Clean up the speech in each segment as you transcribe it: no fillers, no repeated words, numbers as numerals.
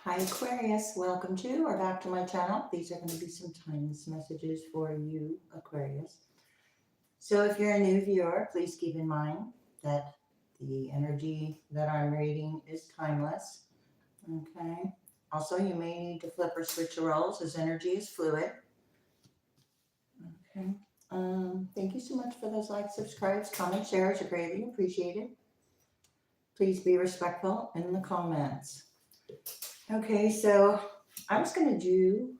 Hi Aquarius, welcome to or back to my channel. These are going to be some timeless messages for you, Aquarius. So if you're a new viewer, please keep in mind that the energy that I'm reading is timeless. Okay. Also, you may need to flip or switch your roles as energy is fluid. Okay. Thank you so much for those likes, subscribes, comments, shares. Are greatly appreciated. Please be respectful in the comments. Okay, so I was going to do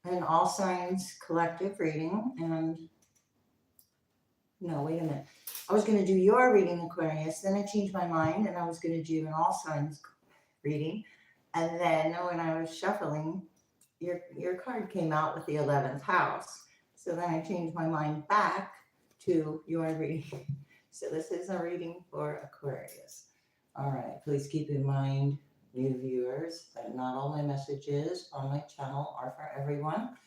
an all signs collective reading, and no, wait a minute. I was going to do your reading, Aquarius, then I changed my mind and I was going to do an all signs reading. And then when I was shuffling, your card came out with the 11th house. So then I changed my mind back to your reading. So this is a reading for Aquarius. All right, please keep in mind, new viewers, that not all my messages on my channel are for everyone.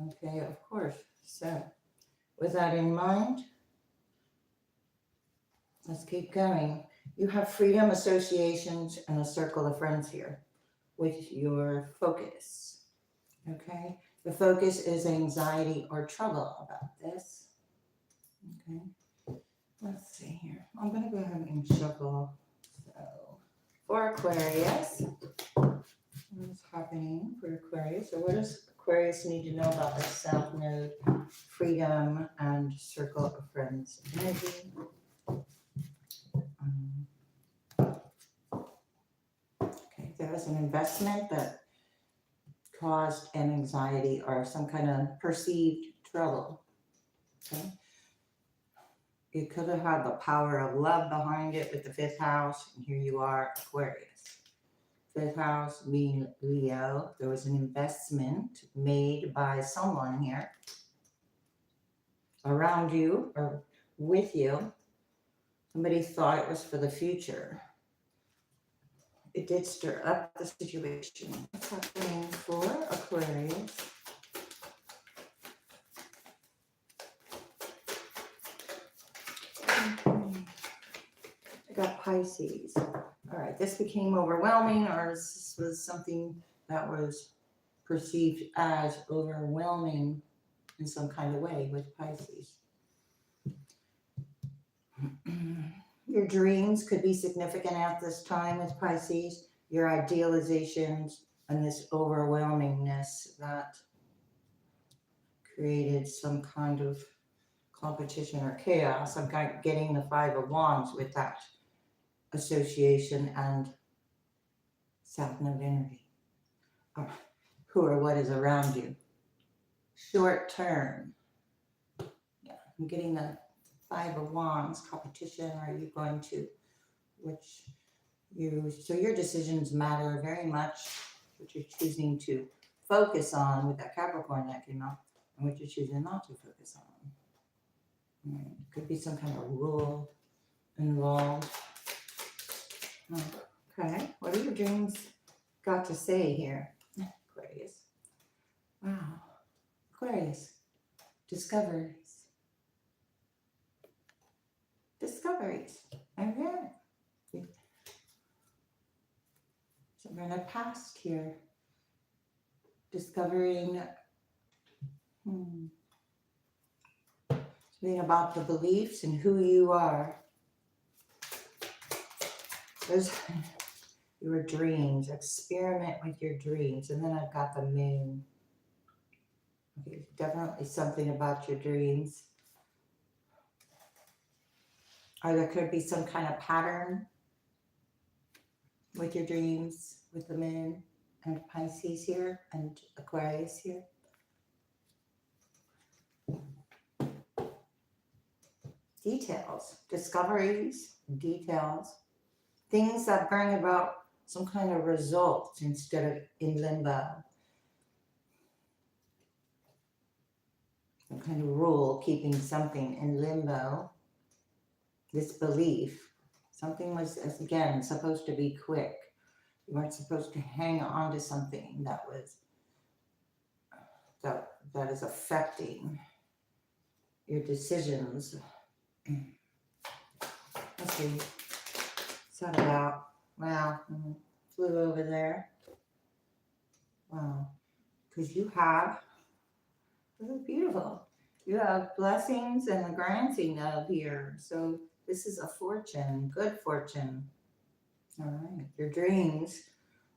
Okay, of course. So with that in mind, let's keep going. You have freedom, associations, and a circle of friends here with your focus. Okay, the focus is anxiety or trouble about this. Okay, let's see here. I'm going to go ahead and shuffle. So for Aquarius, what's happening for Aquarius? So what does Aquarius need to know about the South Node, freedom, and circle of friends energy? Okay, there was an investment that caused an anxiety or some kind of perceived trouble. Okay, it could have had the power of love behind it with the 5th house, and here you are, Aquarius. 5th house being Leo. There was an investment made by someone here around you or with you. Somebody thought it was for the future. It did stir up the situation. What's happening for Aquarius? I got Pisces. All right, this became overwhelming, or this was something that was perceived as overwhelming in some kind of way with Pisces. Your dreams could be significant at this time with Pisces, your idealizations, and this overwhelmingness that created some kind of competition or chaos. I'm getting the 5 of Wands with that association and South Node energy. Who or what is around you. Short term. Yeah, I'm getting the 5 of Wands, competition. Are you going to, so your decisions matter very much, what you're choosing to focus on with that Capricorn that came out, and what you're choosing not to focus on. Could be some kind of rule involved. Okay, what do your dreams got to say here, Aquarius? Wow, Aquarius, discoveries. Discoveries, okay. So we're in the past here, discovering something about the beliefs and who you are. There's your dreams, experiment with your dreams. And then I've got the moon. Okay, definitely something about your dreams. Or there could be some kind of pattern with your dreams, with the moon and Pisces here and Aquarius here. Details, discoveries, details, things that bring about some kind of result instead of in limbo. Some kind of rule keeping something in limbo. This belief, something was, again, supposed to be quick. You weren't supposed to hang on to something that was, that is affecting your decisions. Let's see. What's that about? Wow. Flew over there. Wow. Because you have, this is beautiful. You have blessings and the granting of here. So this is a fortune, good fortune. All right. Your dreams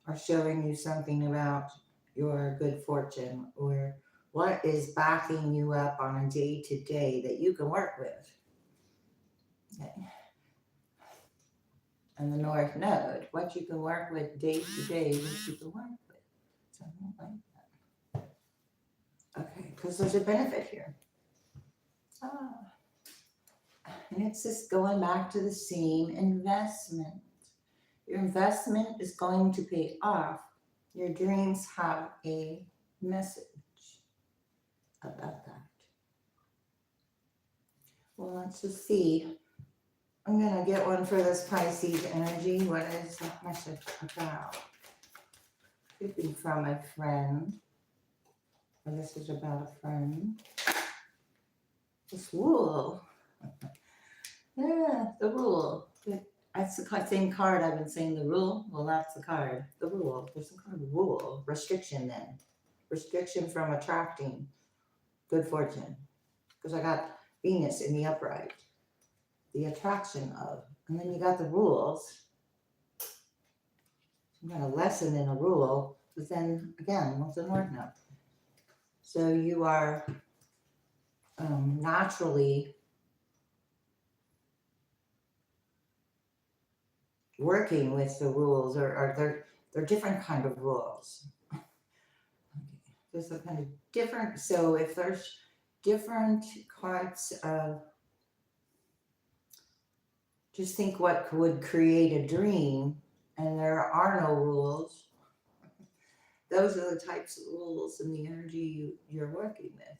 are showing you something about your good fortune or what is backing you up on a day to day that you can work with. Okay. And the North Node, what you can work with day to day, what you can work with. Something like that. Okay, because there's a benefit here. Ah. And it's just going back to the same investment. Your investment is going to pay off. Your dreams have a message about that. Well, let's just see. I'm going to get one for this Pisces energy. What is the message about? Could be from a friend. Or this is about a friend. This rule. Yeah, the rule. That's the same card I've been saying, the rule. Well, that's the card. The rule. There's some kind of rule. Restriction then. Restriction from attracting good fortune. Because I got Venus in the upright. The attraction of. And then you got the rules. Some kind of lesson in a rule. But then, again, what's the North Node? So you are naturally working with the rules, or they're different kind of rules. Okay. There's a kind of different, so if there's different parts of, just think what would create a dream, and there are no rules. Those are the types of rules and the energy you're working with.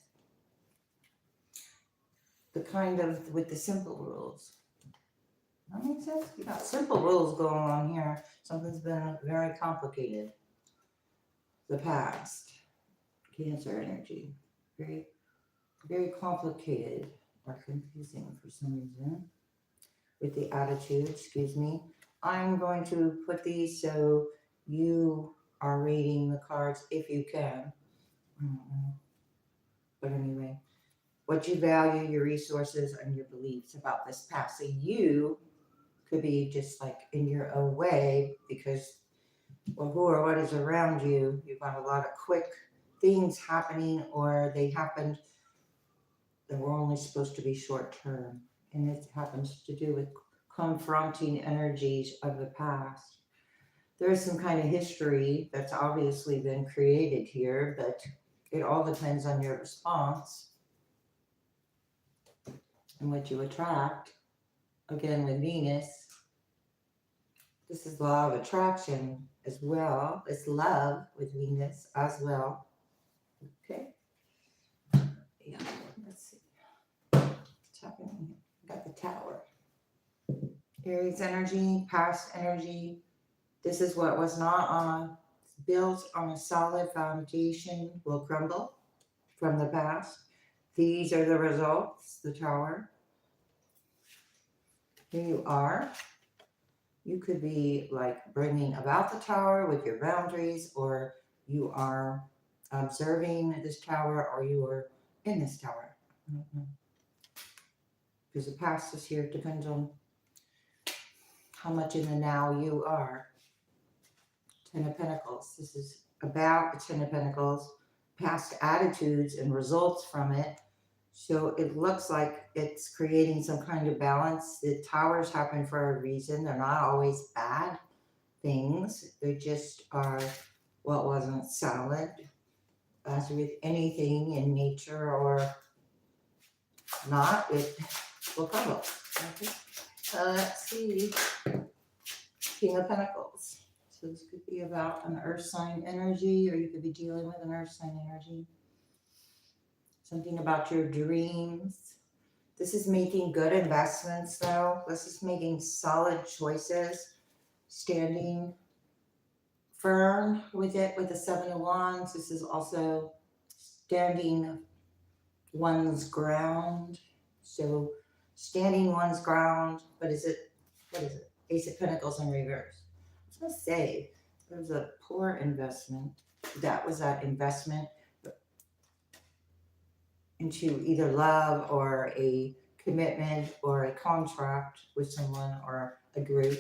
The kind of, with the simple rules. That makes sense? You got simple rules going on here. Something's been very complicated. The past. Cancer energy. Very, very complicated or confusing for some reason. With the attitude, excuse me. I'm going to put these so you are reading the cards if you can. I don't know. But anyway, what you value, your resources, and your beliefs about this past. So you could be just like in your own way because, well, who or what is around you, you've got a lot of quick things happening, or they happened that were only supposed to be short term. And it happens to do with confronting energies of the past. There is some kind of history that's obviously been created here, but it all depends on your response and what you attract. Again, with Venus, this is law of attraction as well. It's love with Venus as well. Okay. Yeah, let's see. What's happening here? Got the Tower. Aries energy, past energy. This is what was not built on a solid foundation will crumble from the past. These are the results, the Tower. Here you are. You could be like bringing about the Tower with your boundaries, or you are observing this Tower, or you are in this Tower. I don't know. Because the past is here. It depends on how much in the now you are. Ten of Pentacles. This is about the Ten of Pentacles, past attitudes and results from it. So it looks like it's creating some kind of balance. The towers happen for a reason. They're not always bad things. They just are what wasn't solid. As with anything in nature or not, it will crumble. Okay. Let's see. King of Pentacles. So this could be about an earth sign energy, or you could be dealing with an earth sign energy. Something about your dreams. This is making good investments though. This is making solid choices. Standing firm with it with the Seven of Wands. This is also standing one's ground. So standing one's ground. What is it? Ace of Pentacles in reverse. I was going to say, It was a poor investment. That was that investment into either love or a commitment or a contract with someone or a group.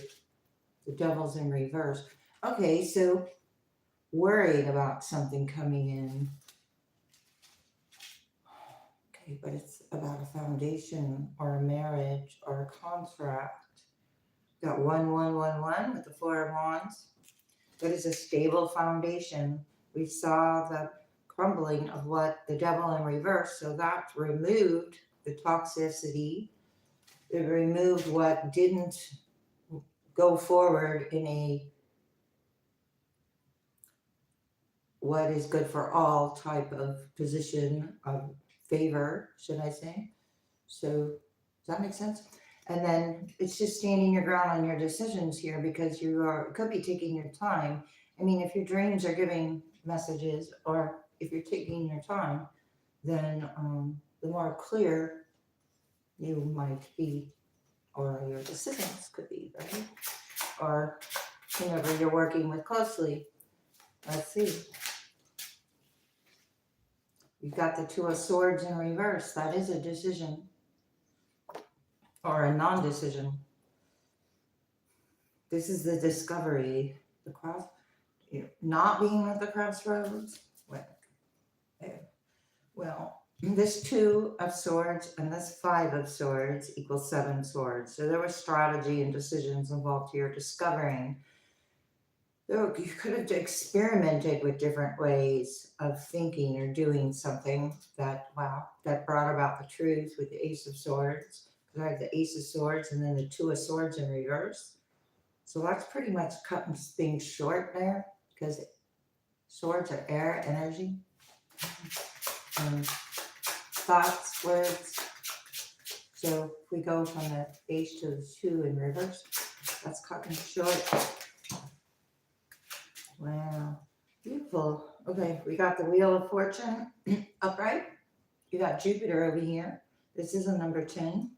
The devil's in reverse. Okay, so worried about something coming in. Okay, but it's about a foundation or a marriage or a contract. Got 1, 1, 1, 1 with the Four of Wands. That is a stable foundation. We saw the crumbling of what the devil in reverse. So that removed the toxicity. It removed what didn't go forward in a what is good for all type of position of favor, should I say. So does that make sense? And then it's just standing your ground on your decisions here, because could be taking your time. I mean, if your dreams are giving messages, or if you're taking your time, then the more clear you might be, or your decisions could be, right? Or whomever you're working with closely. Let's see. You've got the Two of Swords in reverse. That is a decision. Or a non-decision. This is the discovery, the cross, not being at the crossroads. Well, this Two of Swords and this Five of Swords equals 7 swords. So there was strategy and decisions involved here, discovering. You could have experimented with different ways of thinking or doing something that brought about the truth with the Ace of Swords. Because I have the Ace of Swords and then the Two of Swords in reverse. So that's pretty much cutting things short there, because swords are air energy. Thoughts, words. So if we go from the Ace to the Two in reverse, that's cutting short. Wow, beautiful. Okay, we got the Wheel of Fortune upright. You got Jupiter over here. This is a number 10.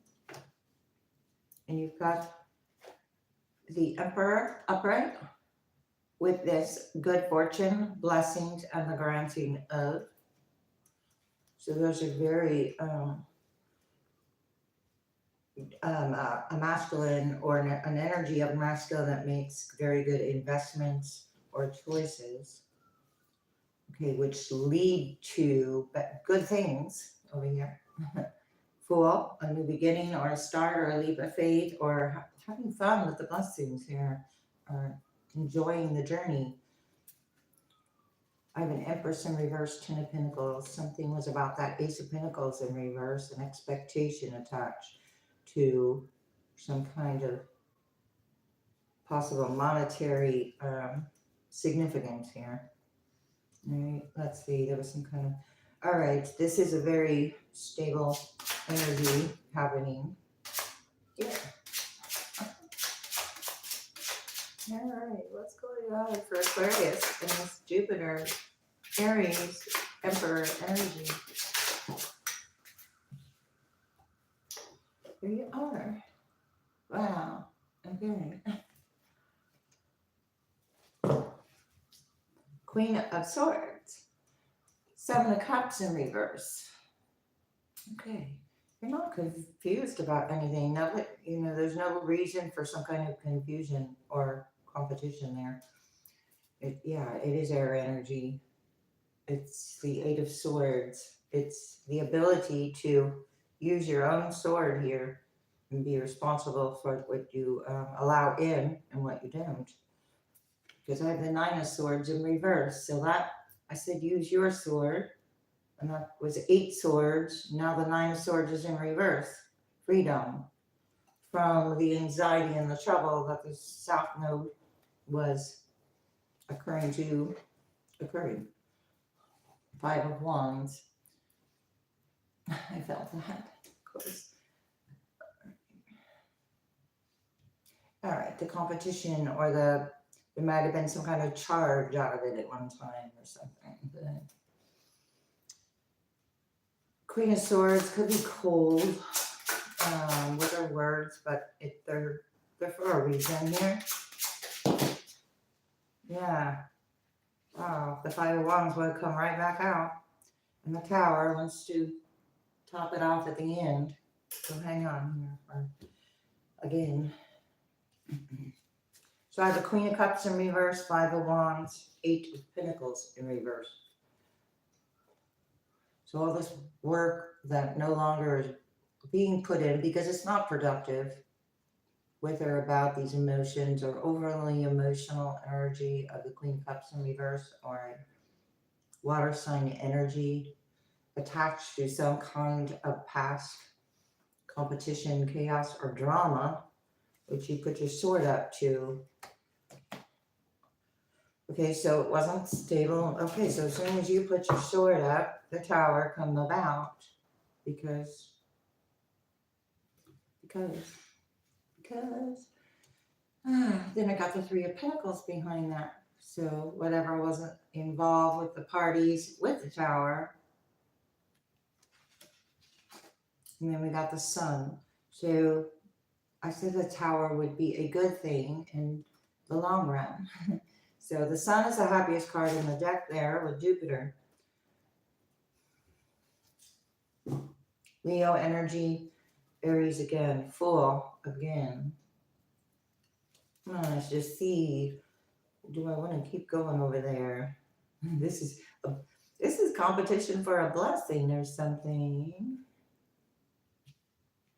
And you've got the Emperor upright with this good fortune, blessings, and the granting of. So those are very a masculine, or an energy of masculine that makes very good investments or choices, okay, which lead to good things over here. Fool, a new beginning or a start or a leap of faith, or having fun with the blessings here, or enjoying the journey. I have an Empress in reverse, 10 of Pentacles. Something was about that Ace of Pentacles in reverse, an expectation attached to some kind of possible monetary significance here. All right, let's see, there was some kind of, all right, this is a very stable energy happening here. All right, what's going on for Aquarius and this Jupiter, Aries, Emperor energy? Here you are. Wow, okay. Queen of Swords, Seven of Cups in reverse. Okay, you're not confused about anything. No, there's no reason for some kind of confusion or competition there. It is air energy. It's the Eight of Swords. It's the ability to use your own sword here and be responsible for what you allow in and what you don't. Because I have the Nine of Swords in reverse. So that, I said, use your sword. And that was 8 swords. Now the 9 of Swords is in reverse. Freedom from the anxiety and the trouble that the South Node was occurring. 5 of Wands. I felt that, of course. All right, the competition, or there might have been some kind of charge out of it at one time or something. But Queen of Swords could be cold with her words, but they're for a reason here. Yeah. Wow, the Five of Wands would come right back out. And the Tower wants to top it off at the end. So hang on here for again. So I have the Queen of Cups in reverse, Five of Wands, Eight of Pentacles in reverse. So all this work that no longer is being put in because it's not productive with or about these emotions or overly emotional energy of the Queen of Cups in reverse or water sign energy attached to some kind of past competition, chaos, or drama, which you put your sword up to. Okay, so it wasn't stable. Okay, so as soon as you put your sword up, the Tower come about because then I got the Three of Pentacles behind that. So whatever wasn't involved with the parties with the Tower. And then we got the Sun. So I said the Tower would be a good thing in the long run. So the Sun is the happiest card in the deck there with Jupiter. Leo energy, Aries again, full again. Let's just see. Do I want to keep going over there? This is competition for a blessing or something.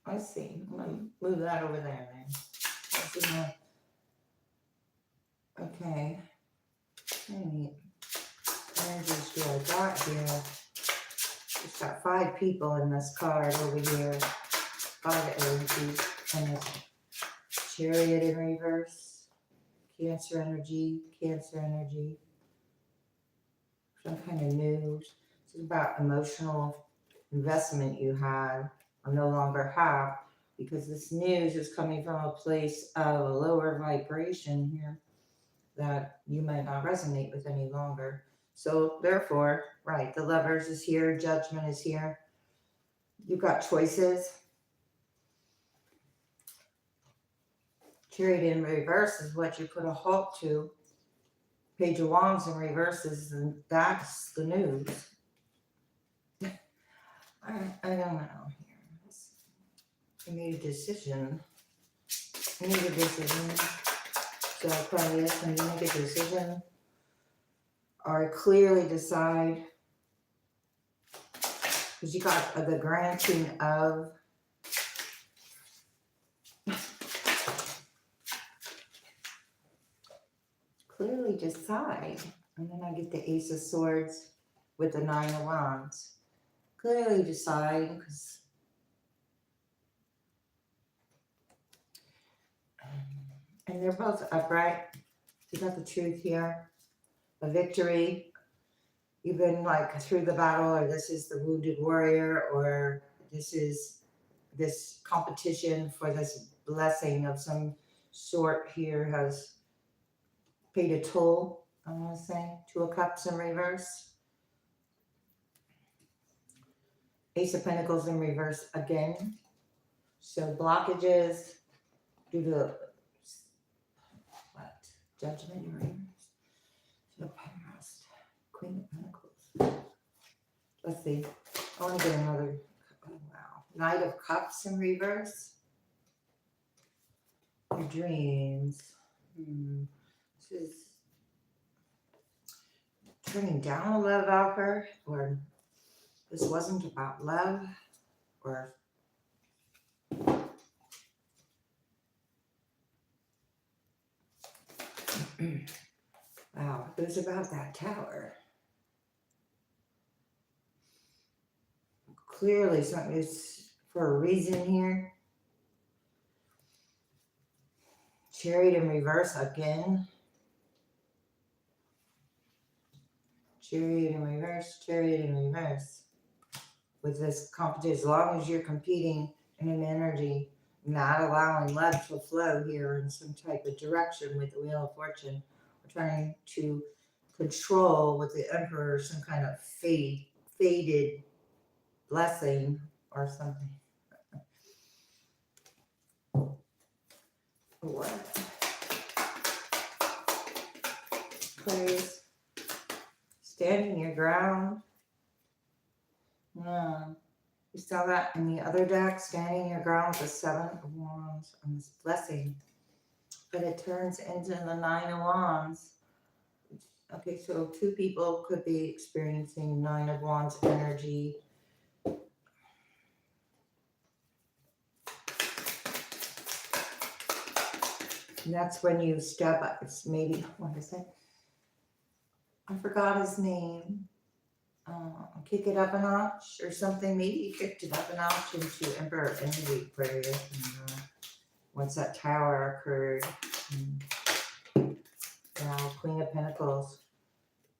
Let's see. I'm gonna move that over there then. Let's see my, okay. How many energies do I got here? Just got 5 people in this card over here. 5 energies and this Chariot in reverse. Cancer energy, some kind of news. This is about emotional investment you had or no longer have, because this news is coming from a place of a lower vibration here that you might not resonate with any longer. So therefore, right, the Lovers is here, Judgment is here. You've got choices. Chariot in reverse is what you put a halt to. Page of Wands in reverse is, and that's the news. I don't know here. I made a decision. So Aquarius, when you make a decision or clearly decide, because you got the granting of clearly decide, and then I get the Ace of Swords with the Nine of Wands. Clearly decide, because and they're both upright. You got the Truth here, a victory. You've been like through the battle, or this is the wounded warrior, or this is this competition for this blessing of some sort here has paid a toll, I want to say. 2 of Cups in reverse. Ace of Pentacles in reverse again. So blockages due to what? Judgment in reverse. So past. Queen of Pentacles. Let's see. I want to get another. Oh, wow. Knight of Cups in reverse. Your dreams. This is turning down a love offer, or this wasn't about love, or wow, it was about that Tower. Clearly something is for a reason here. Chariot in reverse again. Chariot in reverse, Chariot in reverse. With this competition, as long as you're competing in an energy, not allowing love to flow here in some type of direction with the Wheel of Fortune. We're trying to control with the Emperor some kind of faded blessing or something. What? Aquarius. Standing your ground. Yeah. You saw that in the other deck, standing your ground with the 7 of Wands and this blessing. But it turns into the 9 of Wands. Okay, so 2 people could be experiencing 9 of Wands energy. And that's when you step up. It's maybe, what is it? I forgot his name. Kick it up a notch or something. Maybe you kicked it up a notch into Emperor energy, Aquarius. And once that tower occurred, now Queen of Pentacles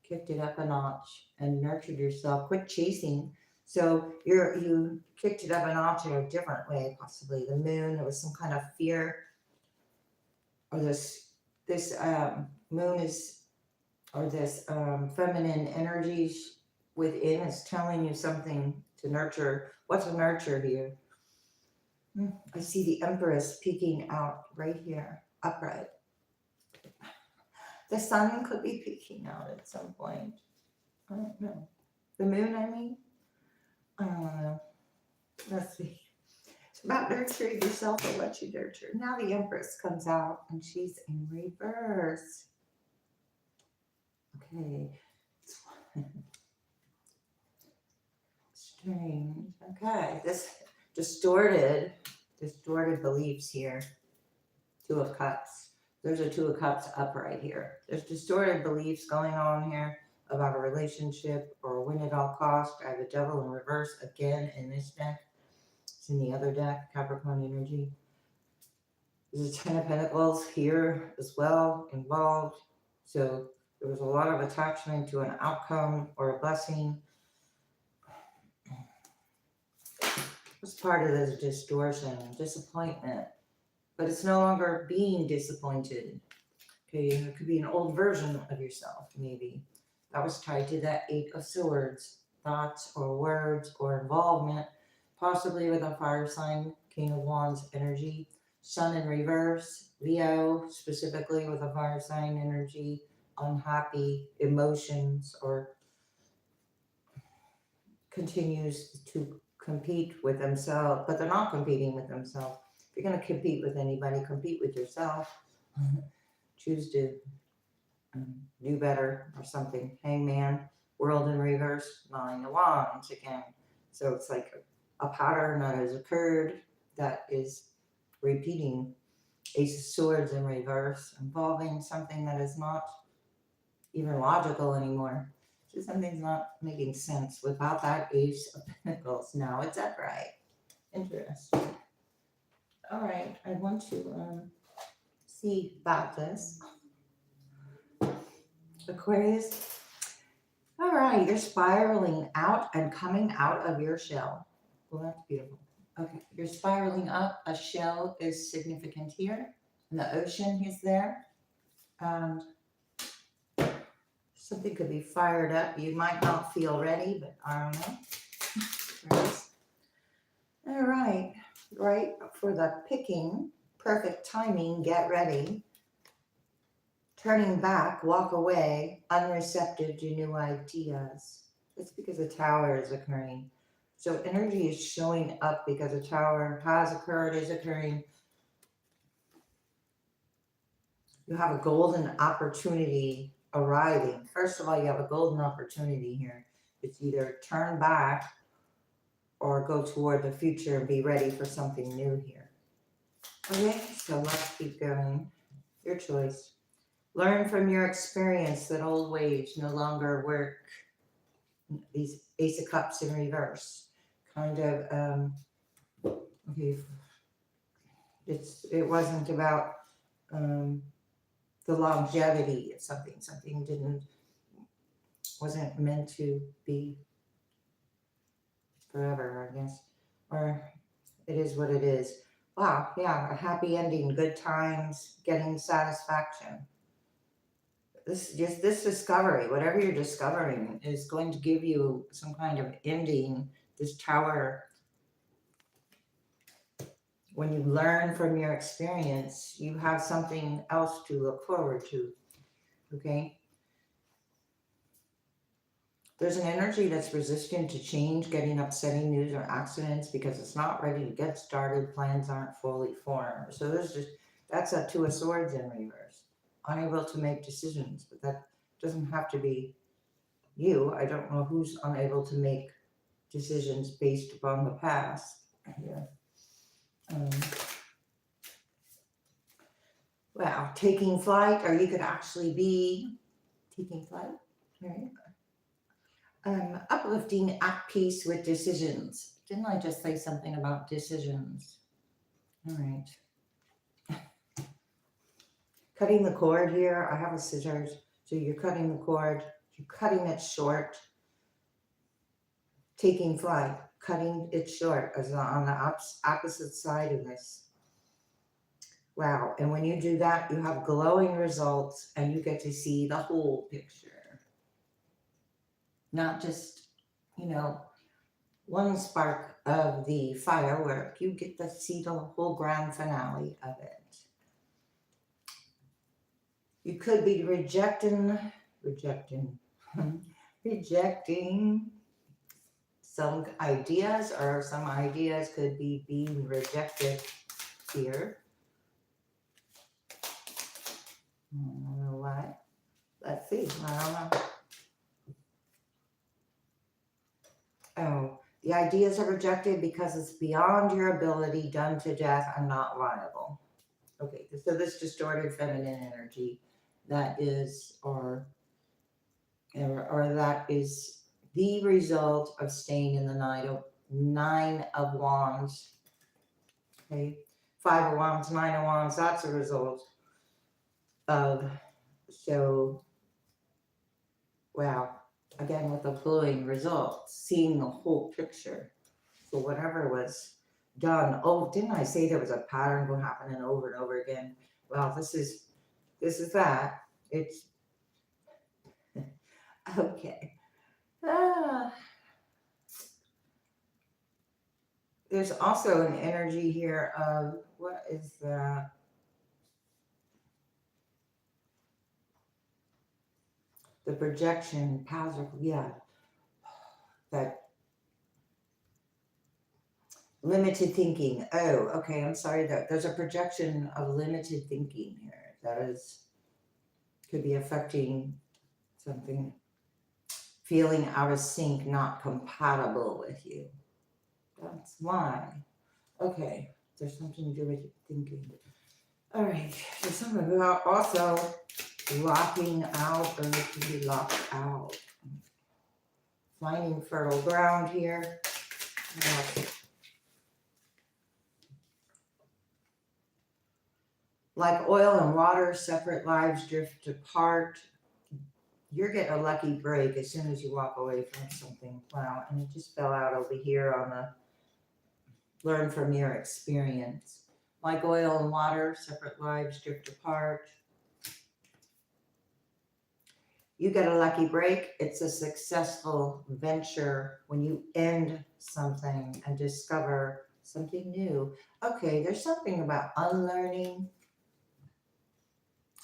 kicked it up a notch and nurtured yourself. Quit chasing. So you kicked it up a notch in a different way, possibly. The moon, there was some kind of fear, or this moon is, or this feminine energies within is telling you something to nurture. What to nurture here? I see the Empress peeking out right here, upright. The sun could be peeking out at some point. I don't know. The moon, I mean? I don't know. Let's see. It's about nurturing yourself or what you nurture. Now the Empress comes out and she's in reverse. Okay. Strange. Okay. This distorted beliefs here. 2 of Cups. There's a 2 of Cups up right here. There's distorted beliefs going on here about a relationship or win at all cost. I have the Devil in reverse again in this deck. It's in the other deck, Capricorn energy. There's a 10 of Pentacles here as well involved. So there was a lot of attachment to an outcome or a blessing. It's part of this distortion, disappointment. But it's no longer being disappointed. Okay, it could be an old version of yourself, maybe. That was tied to that 8 of Swords. Thoughts or words or involvement, possibly with a fire sign, King of Wands energy. Sun in reverse, Leo, specifically with a fire sign energy, unhappy emotions, or continues to compete with themselves, but they're not competing with themselves. If you're going to compete with anybody, compete with yourself. Choose to do better or something. Hangman, World in reverse, 9 of Wands again. So it's like a pattern that has occurred that is repeating. Ace of Swords in reverse, involving something that is not even logical anymore. So something's not making sense without that Ace of Pentacles. Now it's upright. Interesting. All right, I want to see about this. Aquarius. All right, you're spiraling out and coming out of your shell. Well, that's beautiful. Okay, you're spiraling up. A shell is significant here. And the ocean is there. And something could be fired up. You might not feel ready, but I don't know. All right, right for the picking. Perfect timing, get ready. Turning back, walk away, unreceptive to new ideas. It's because a tower is occurring. So energy is showing up because a tower has occurred, is occurring. You have a golden opportunity arriving. First of all, you have a golden opportunity here. It's either turn back or go toward the future and be ready for something new here. Okay, so let's keep going. Your choice. Learn from your experience that old ways no longer work. These Ace of Cups in reverse. Kind of, okay, it wasn't about the longevity of something. Something wasn't meant to be forever, I guess. Or it is what it is. Wow, yeah, a happy ending, good times, getting satisfaction. This discovery, whatever you're discovering, is going to give you some kind of ending. This tower, when you learn from your experience, you have something else to look forward to. Okay, There's an energy that's resistant to change, getting upsetting news or accidents because it's not ready to get started. Plans aren't fully formed. So that's a Two of Swords in reverse. Unable to make decisions, but that doesn't have to be you. I don't know who's unable to make decisions based upon the past here. Wow, taking flight, or you could actually be taking flight, right? Uplifting, at peace with decisions. Didn't I just say something about decisions? All right. Cutting the cord here. I have a scissors. So you're cutting the cord. You're cutting it short. Taking flight. Cutting it short as on the opposite side of this. Wow. And when you do that, you have glowing results and you get to see the whole picture. Not just, one spark of the firework. You get to see the whole grand finale of it. You could be rejecting some ideas, or some ideas could be being rejected here. I don't know why. Let's see. I don't know. Oh, the ideas are rejected because it's beyond your ability, done to death, and not viable. Okay, so this distorted feminine energy, that is, or that is the result of staying in the Nine of Wands. Okay, Five of Wands, Nine of Wands, that's a result of, so, wow, again with the glowing result, seeing the whole picture. So whatever was done, oh, didn't I say there was a pattern going happening over and over again? Well, this is that. It's okay. There's also an energy here of, what is that? The projection, yeah, that limited thinking. Oh, okay, I'm sorry, there's a projection of limited thinking here. That could be affecting something, feeling out of sync, not compatible with you. That's why. Okay, there's something to do with thinking. All right, there's something about also locking out, or it can be locked out. Finding fertile ground here. Like oil and water, separate lives drift apart. You're getting a lucky break as soon as you walk away from something. Wow, and it just fell out over here on the learn from your experience. Like oil and water, separate lives drift apart. You get a lucky break. It's a successful venture when you end something and discover something new. Okay, there's something about unlearning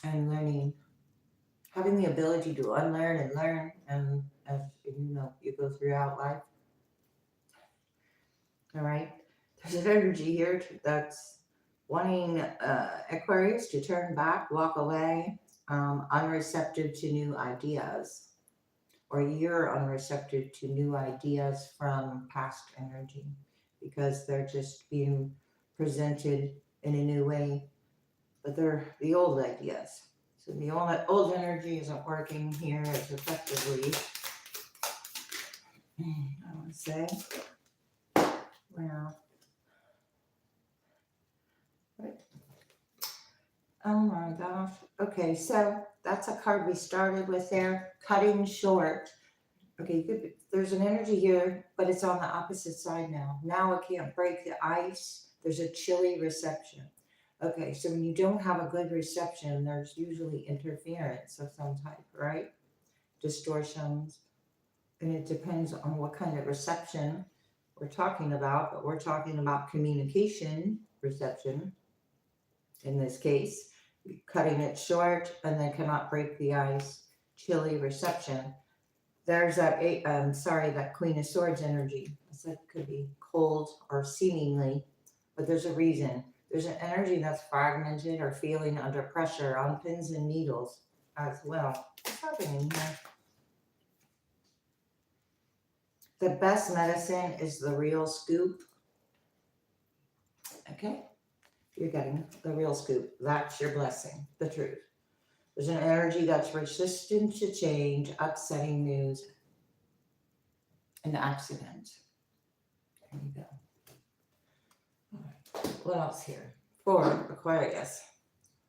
and learning. Having the ability to unlearn and learn, and as you go throughout life. All right, there's an energy here that's wanting Aquarius to turn back, walk away, unreceptive to new ideas, or you're unreceptive to new ideas from past energy because they're just being presented in a new way, but they're the old ideas. So the old energy isn't working here as effectively, I would say. Wow. Oh my gosh. Okay, so that's a card we started with there. Cutting short. Okay, there's an energy here, but it's on the opposite side now. Now it can't break the ice. There's a chilly reception. Okay, so when you don't have a good reception, there's usually interference of some type, right? Distortions. And it depends on what kind of reception we're talking about, but we're talking about communication reception in this case. Cutting it short and then cannot break the ice, chilly reception. There's that that Queen of Swords energy. I said it could be cold or seemingly, but there's a reason. There's an energy that's fragmented or feeling under pressure on pins and needles as well. What's happening here? The best medicine is the real scoop. Okay? You're getting the real scoop. That's your blessing, the truth. There's an energy that's resistant to change, upsetting news, an accident. There you go. All right. What else here? For Aquarius.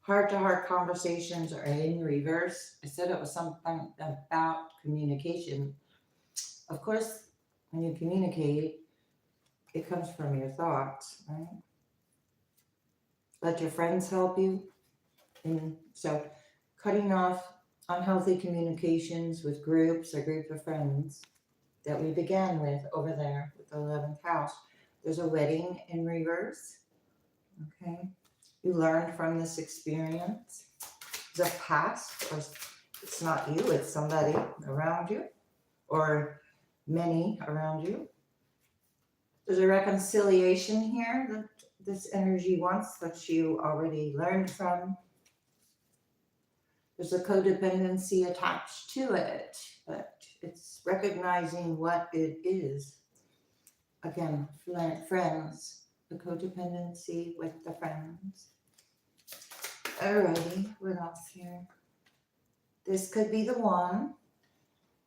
Heart-to-heart conversations are in reverse. I said it was something about communication. Of course, when you communicate, it comes from your thoughts, right? Let your friends help you. And so cutting off unhealthy communications with groups or group of friends that we began with over there with the 11th house. There's a wedding in reverse. Okay. You learned from this experience. The past, or it's not you, it's somebody around you or many around you. There's a reconciliation here that this energy wants that you already learned from. There's a codependency attached to it, but it's recognizing what it is. Again, friends, the codependency with the friends. Alrighty, what else here? This could be the one,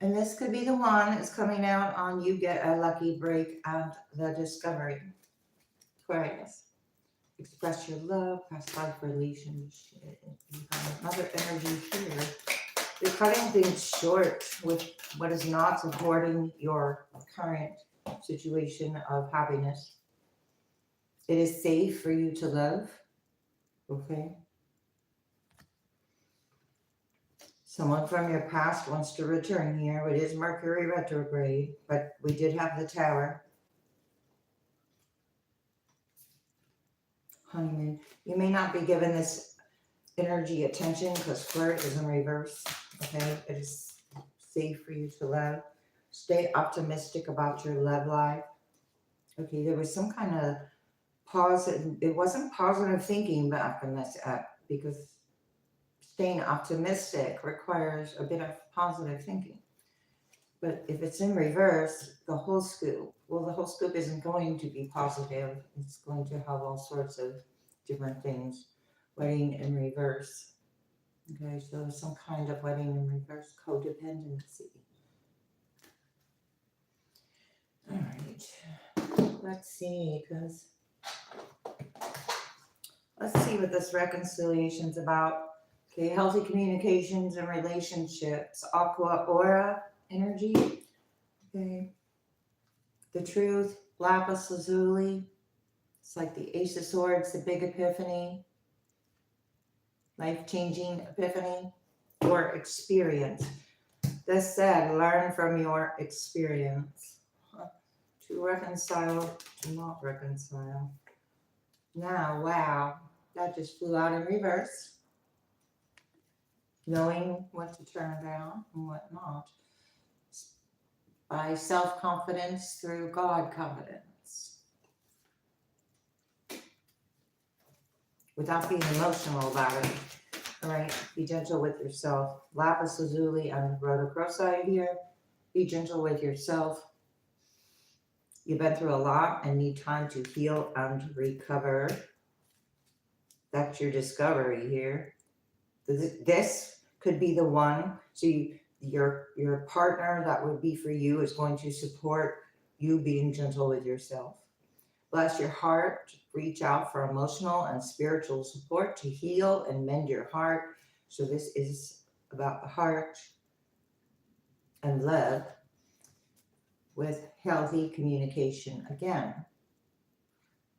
and this could be the one that's coming out on you get a lucky break and the discovery. Aquarius. Express your love, past life relationship. You have another energy here. You're cutting things short with what is not supporting your current situation of happiness. It is safe for you to love. Okay. Someone from your past wants to return here. It is Mercury retrograde, but we did have the Tower. Honeymoon. You may not be given this energy attention because flirt is in reverse. Okay, it is safe for you to love. Stay optimistic about your love life. Okay, there was some kind of pause. It wasn't positive thinking back in this app because staying optimistic requires a bit of positive thinking. But if it's in reverse, the whole scoop, well, the whole scoop isn't going to be positive. It's going to have all sorts of different things. Wedding in reverse. Okay, so some kind of wedding in reverse codependency. All right, let's see, let's see what this reconciliation's about. Okay, healthy communications and relationships. Aqua aura energy. Okay, the truth. Lapis lazuli. It's like the Ace of Swords, the big epiphany. Life-changing epiphany or experience. This said, learn from your experience. To reconcile, to not reconcile. Now, wow, that just flew out in reverse. Knowing what to turn down and what not. By self-confidence through God confidence. Without being emotional about it. All right, be gentle with yourself. Lapis lazuli and rhodochrosite here. Be gentle with yourself. You've been through a lot and need time to heal and recover. That's your discovery here. This could be the one. So your partner that would be for you is going to support you being gentle with yourself. Bless your heart. Reach out for emotional and spiritual support to heal and mend your heart. So this is about the heart and love with healthy communication again.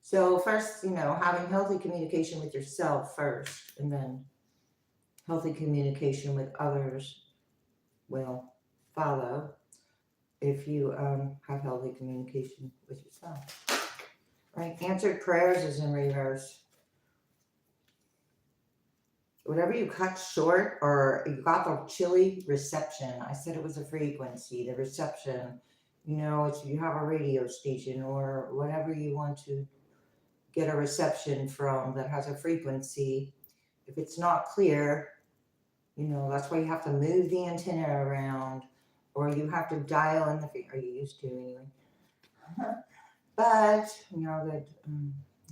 So first, having healthy communication with yourself first, and then healthy communication with others will follow if you have healthy communication with yourself. Right, answered prayers is in reverse. whatever you cut short, or you got the chilly reception. I said it was a frequency, the reception. It's you have a radio station or whatever you want to get a reception from that has a frequency. If it's not clear, that's why you have to move the antenna around, or you have to dial in the. Are you used to anyway? But that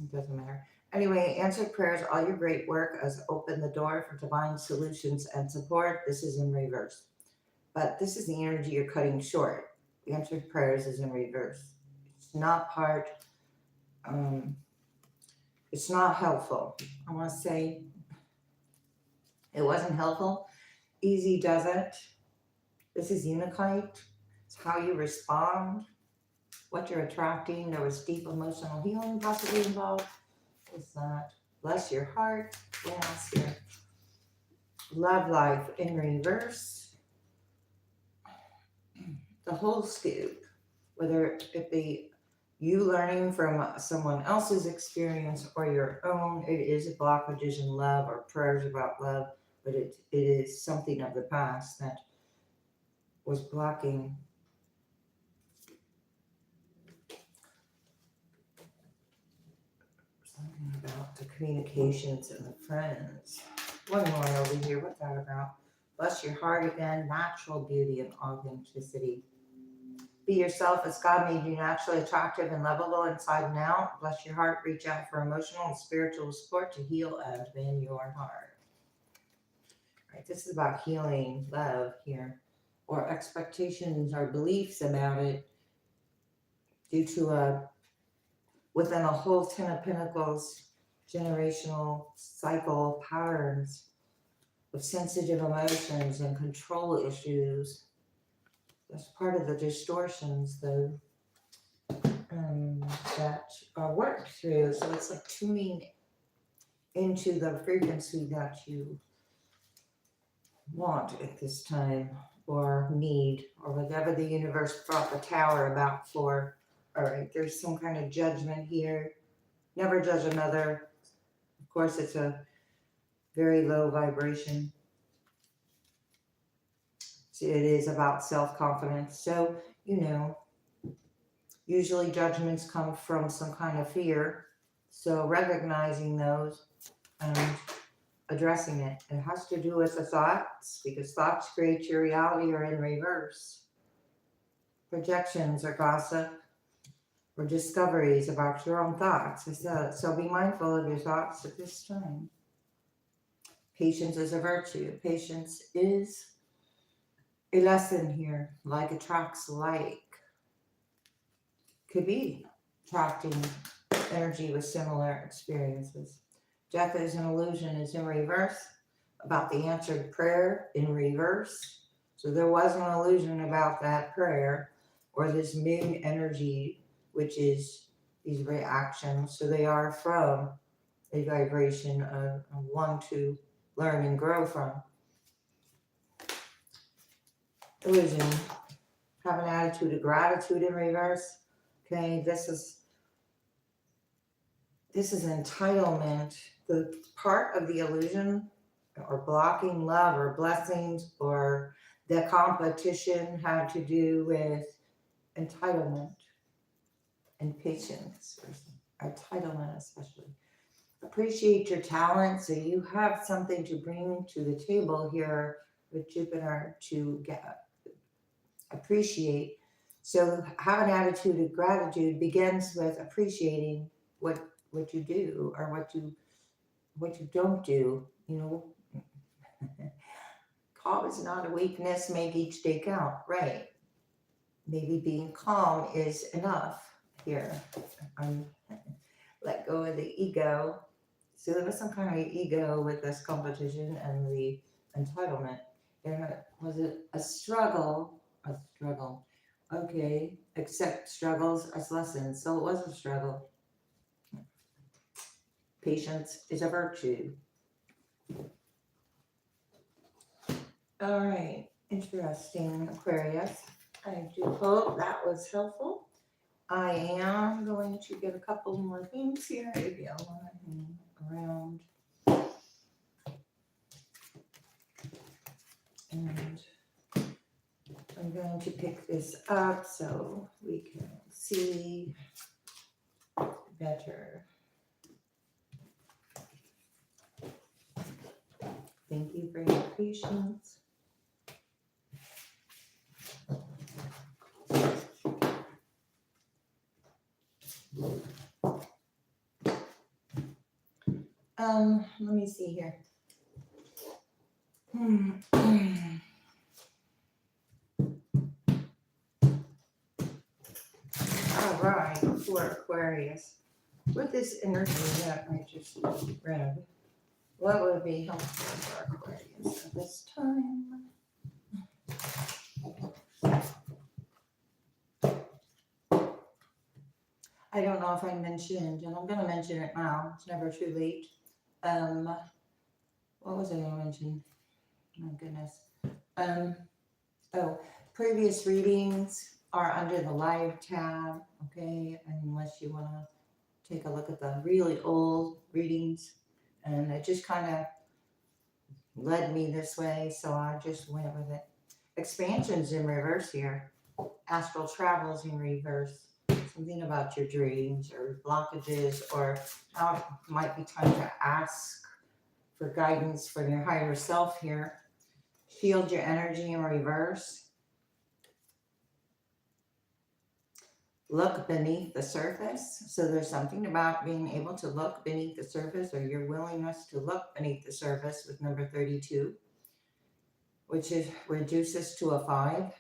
it doesn't matter. Anyway, answered prayers. All your great work has opened the door for divine solutions and support. This is in reverse, but this is the energy you're cutting short. Answered prayers is in reverse. It's not part. It's not helpful. I want to say it wasn't helpful. Easy does it. This is Unakite. It's how you respond, what you're attracting. There was deep emotional healing possibly involved. What's that? Bless your heart. What else here? Love life in reverse. The whole scoop. Whether it be you learning from someone else's experience or your own, it is blockages in love or prayers about love, but it is something of the past that was blocking something about the communications and the friends. One more over here. What's that about? Bless your heart again. Natural beauty and authenticity. Be yourself as God made you, naturally attractive and lovable inside and out. Bless your heart. Reach out for emotional and spiritual support to heal and mend your heart. All right, this is about healing love here, or expectations or beliefs about it due to within a whole 10 of Pentacles generational cycle patterns of sensitive emotions and control issues. That's part of the distortions, though, that are worked through. So it's like tuning into the frequency that you want at this time, or need, or whatever the universe brought the tower about for. All right, there's some kind of judgment here. Never judge another. Of course, it's a very low vibration. It is about self-confidence. So, usually judgments come from some kind of fear. So recognizing those and addressing it. It has to do with the thoughts, because thoughts create your reality, or in reverse. Projections or gossip or discoveries about your own thoughts. So be mindful of your thoughts at this time. Patience is a virtue. Patience is a lesson here. Like attracts like. Could be attracting energy with similar experiences. Death is an illusion is in reverse. About the answered prayer in reverse. So there was an illusion about that prayer, or this moon energy, which is these reactions. So they are from a vibration of one to learn and grow from. Illusion. Have an attitude of gratitude in reverse. Okay, this is entitlement. The part of the illusion or blocking love or blessings or the competition had to do with entitlement and patience, or entitlement especially. Appreciate your talent. So you have something to bring to the table here with Jupiter to appreciate. So have an attitude of gratitude begins with appreciating what you do, or what you don't do. Calm is not a weakness. Make each day count. Right. Maybe being calm is enough here. Let go of the ego. So there was some kind of ego with this competition and the entitlement. Was it a struggle? A struggle. Okay. Accept struggles as lessons. So it was a struggle. Patience is a virtue. All right. Interesting, Aquarius. I do hope that was helpful. I am going to get a couple more things here. Maybe I want to hang around. And I'm going to pick this up so we can see better. Thank you for your patience. Let me see here. All right, for Aquarius, with this energy that I just read, what would be helpful for Aquarius at this time? I don't know if I mentioned, and I'm going to mention it now. It's never too late. What was I going to mention? My goodness. Previous readings are under the live tab, okay? Unless you want to take a look at the really old readings. And it just kind of led me this way, so I just went with it. Expansions in reverse here. Astral travels in reverse. Something about your dreams or blockages, or now it might be time to ask for guidance from your higher self here. Shield your energy in reverse. Look beneath the surface. So there's something about being able to look beneath the surface, or your willingness to look beneath the surface with number 32, which is reduces to a 5.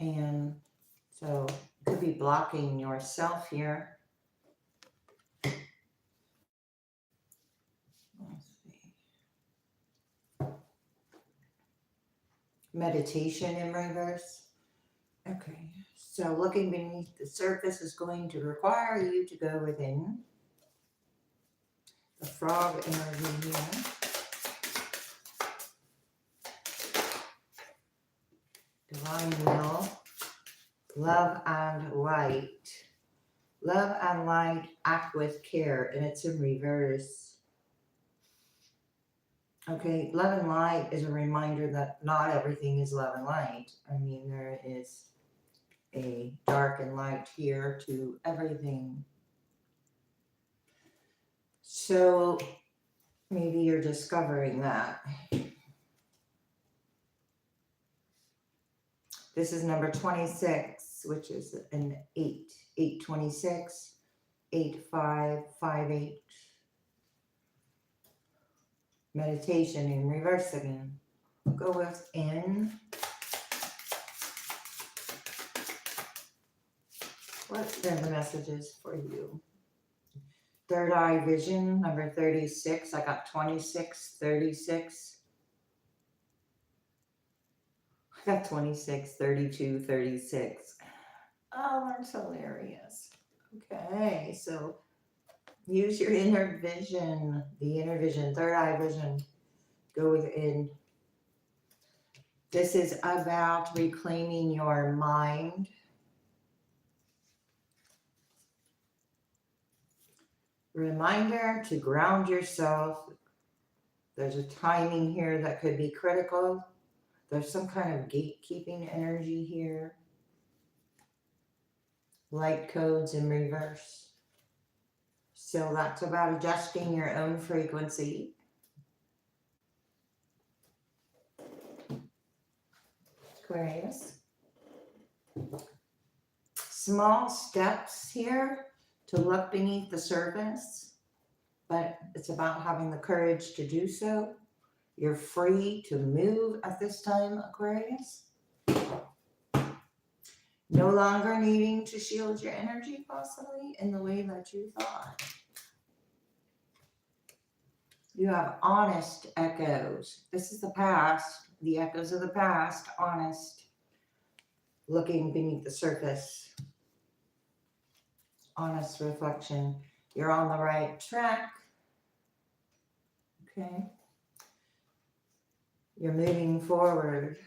And so it could be blocking yourself here. Let's see. Meditation in reverse. Okay, so looking beneath the surface is going to require you to go within. The frog energy here. Divine will. Love and light. Love and light, act with care, and it's in reverse. Okay, love and light is a reminder that not everything is love and light. I mean, there is a dark and light here to everything. So maybe you're discovering that. This is number 26, which is an 8. 826, 8558. Meditation in reverse again. Go with N. What are the messages for you? Third eye vision, number 36. I got 26, 36. I got 26, 32, 36. Oh, that's hilarious. Okay, so use your inner vision, the inner vision, third eye vision. Go within. This is about reclaiming your mind. Reminder to ground yourself. There's a timing here that could be critical. There's some kind of gatekeeping energy here. Light codes in reverse. So that's about adjusting your own frequency. Aquarius. Small steps here to look beneath the surface, but it's about having the courage to do so. You're free to move at this time, Aquarius. No longer needing to shield your energy, possibly, in the way that you thought. You have honest echoes. This is the past, the echoes of the past, honest, looking beneath the surface. Honest reflection. You're on the right track. Okay. You're moving forward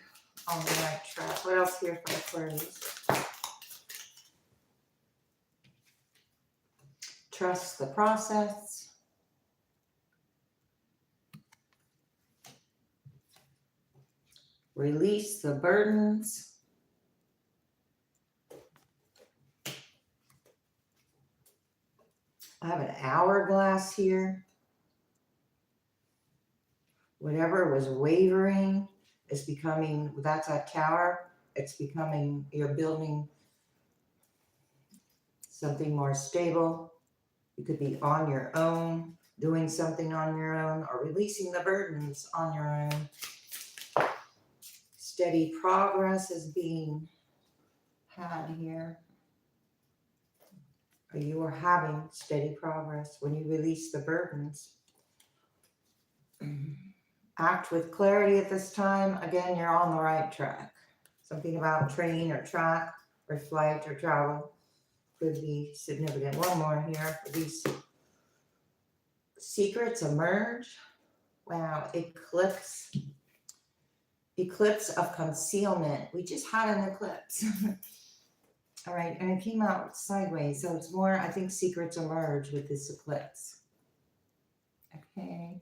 on the right track. What else here for Aquarius? Trust the process. release the burdens. I have an hourglass here. Whatever was wavering is becoming, that's a tower. It's becoming, you're building something more stable. You could be on your own, doing something on your own, or releasing the burdens on your own. Steady progress is being had here. Or you are having steady progress when you release the burdens. Act with clarity at this time. Again, you're on the right track. Something about train or track or flight or travel could be significant. One more here. These secrets emerge. Wow, eclipse of concealment. We just had an eclipse. All right, and it came out sideways, so it's more, I think, secrets emerge with this eclipse. Okay.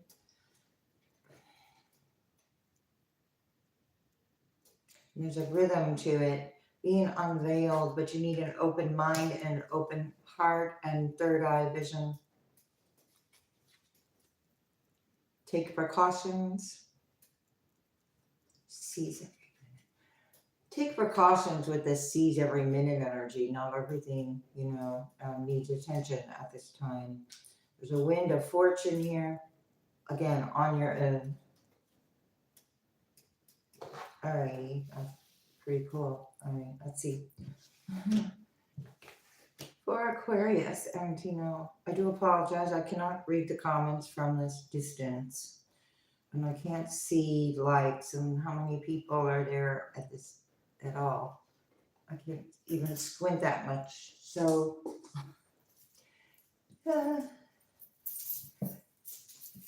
And there's a rhythm to it, being unveiled, but you need an open mind and an open heart and third eye vision. Take precautions. Seize it. Take precautions with this seize every minute energy. Not everything, needs attention at this time. There's a wind of fortune here. Again, on your own. Alrighty, that's pretty cool. All right, let's see. For Aquarius, and I do apologize. I cannot read the comments from this distance. And I can't see likes and how many people are there at all. I can't even squint that much. So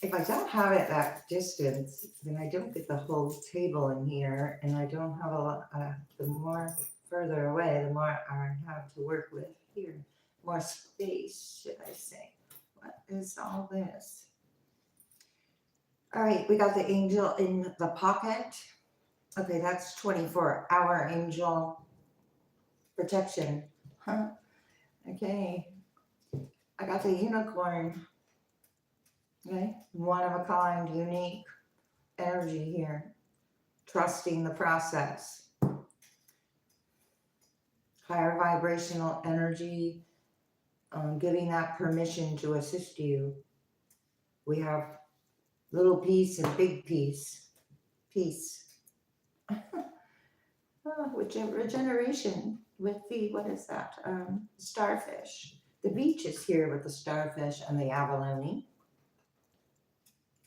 if I don't have it that distance, then I don't get the whole table in here, and I don't have a lot. The more further away, the more I have to work with here. More space, should I say. What is all this? All right, we got the angel in the pocket. Okay, that's 24-hour angel protection. Huh? Okay. I got the unicorn. Okay, one of a kind, unique energy here. Trusting the process. Higher vibrational energy, giving that permission to assist you. We have little piece and big piece. Peace. Which regeneration with the, what is that? Starfish. The beach is here with the starfish and the abalone.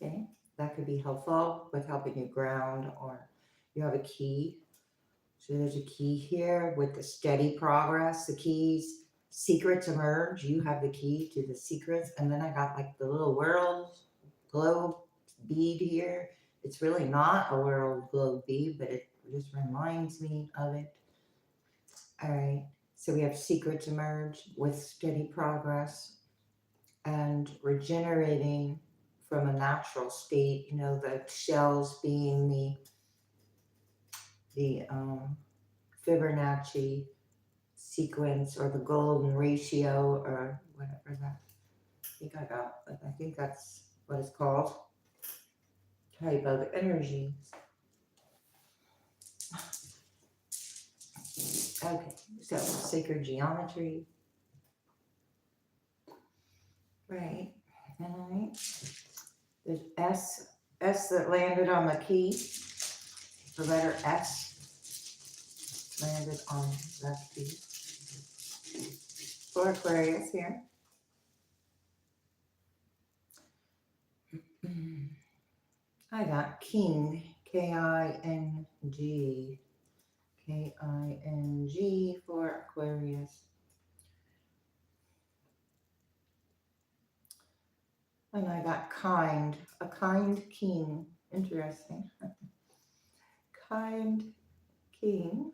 Okay, that could be helpful with helping you ground, or you have a key. So there's a key here with the steady progress, the keys, secrets emerge. You have the key to the secrets. And then I got like the little world globe bead here. It's really not a world globe bead, but it just reminds me of it. All right, so we have secrets emerge with steady progress and regenerating from a natural state, the shells being the Fibonacci sequence, or the golden ratio, or whatever that, I think that's what it's called, type of energy. Okay, so sacred geometry. Right, all right. There's S that landed on the key. The letter S landed on that key. For Aquarius here. I got King, K-I-N-G. K-I-N-G for Aquarius. And I got kind, a kind king. Interesting. Kind king.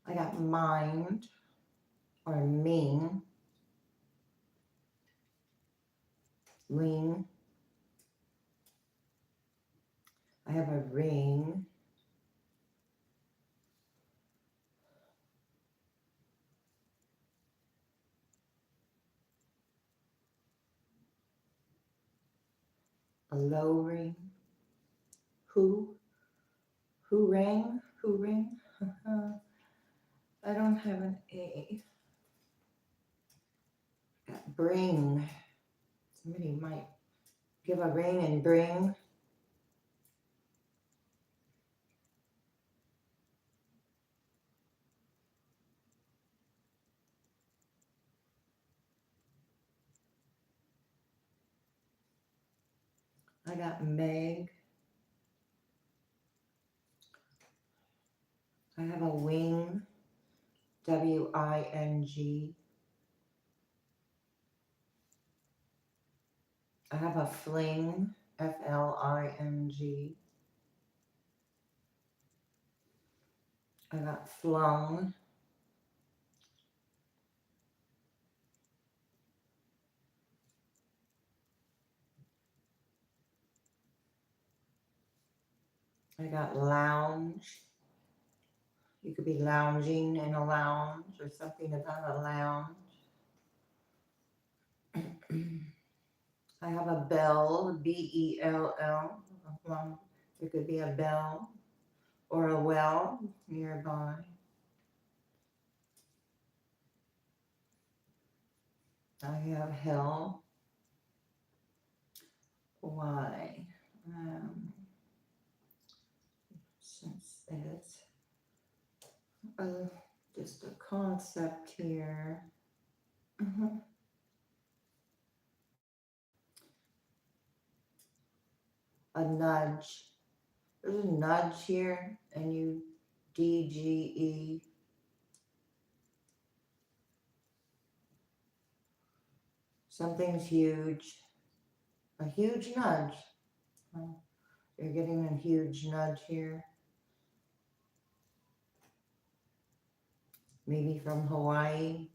I got mind, or Ming. Ling. I I have a ring. A low ring. Who? Who rang? Who ring? I don't have an A. Bring. Somebody might give a ring and bring. I got Meg. I have a wing. W-I-N-G. I have a fling. F-L-I-N-G. I got flung. I got lounge. You could be lounging in a lounge or something about a lounge. I have a bell, B-E-L-L. There could be a bell or a well nearby. I have hell. Why? Since it's just a concept here. A nudge. There's a nudge here, N-U-D-G-E. Something's huge. A huge nudge. You're getting a huge nudge here. Maybe from Hawaii.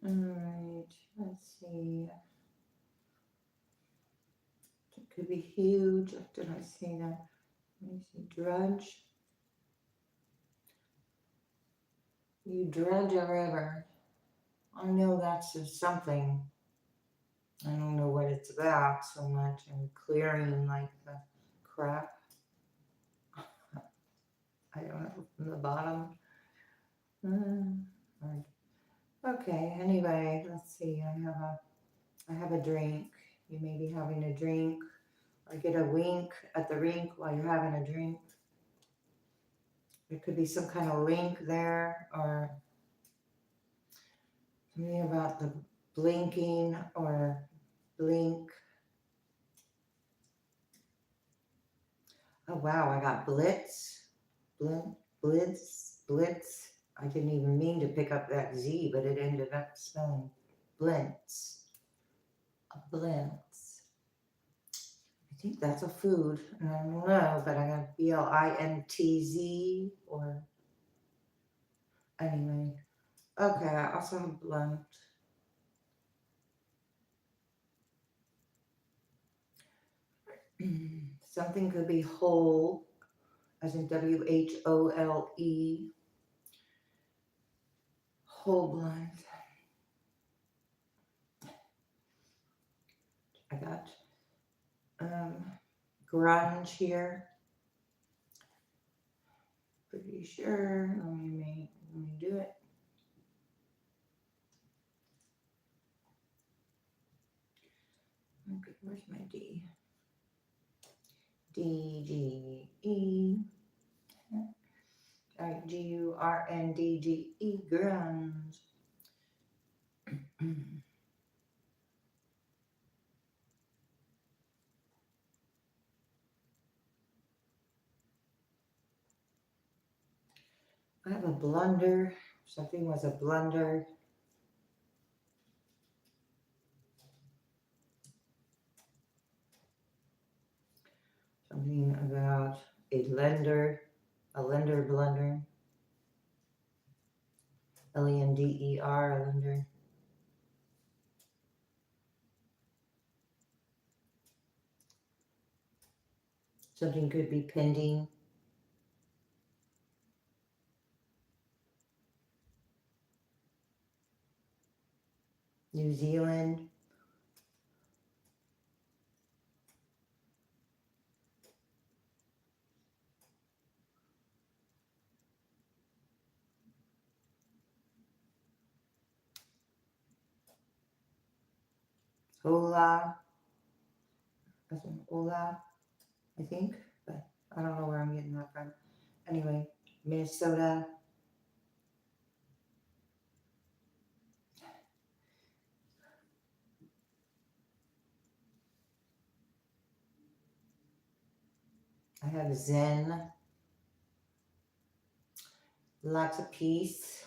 All right, let's see. It could be huge. Did I say that? Let me see. Drudge. You drudge a river. I know that's just something. I don't know what it's about so much. I'm clearing like the crap. I don't know, from the bottom. Okay, anyway, let's see. I have a drink. You may be having a drink. Or get a wink at the rink while you're having a drink. There could be some kind of link there, or something about the blinking or blink. Oh wow, I got blitz, blitz. I didn't even mean to pick up that Z, but it ended up spelling blintz. A blintz. I think that's a food. I don't know, but I got B-L-I-N-T-Z or anyway. Okay, I also have blunt. Something could be whole, as in W-H-O-L-E. Whole blunt. I got grunge here. Pretty sure. Let me do it. Okay, where's my D? D-G-E. G-U-R-N-D-G-E, grunge. I have a blunder. Something was a blunder. Something about a lender blunder. Lender, a lender. Something could be pending. New Zealand. Hola. That's an Ola, I think, but I don't know where I'm getting that from. Anyway, Minnesota. I have Zen. Lots of peace.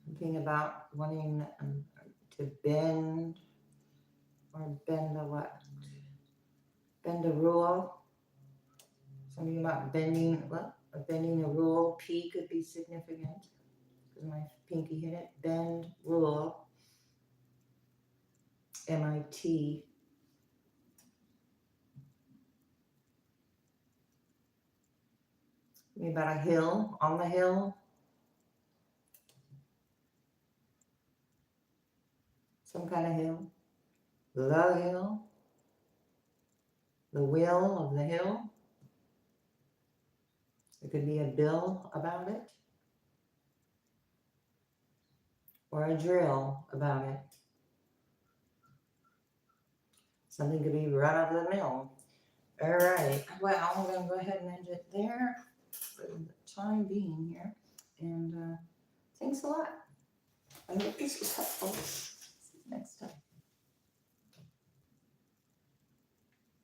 Something about wanting to bend or bend a what? Bend a rule. Something about bending, what? Bending a rule. P could be significant because my pinky hit it. Bend rule. MIT. Maybe about a hill, on the hill. Some kind of hill. The hill. The will of the hill. It could be a bill about it. Or a drill about it. Something could be right out of the mill. All right. Well, I'm going to go ahead and end it there for the time being here. And thanks a lot. I hope this was helpful.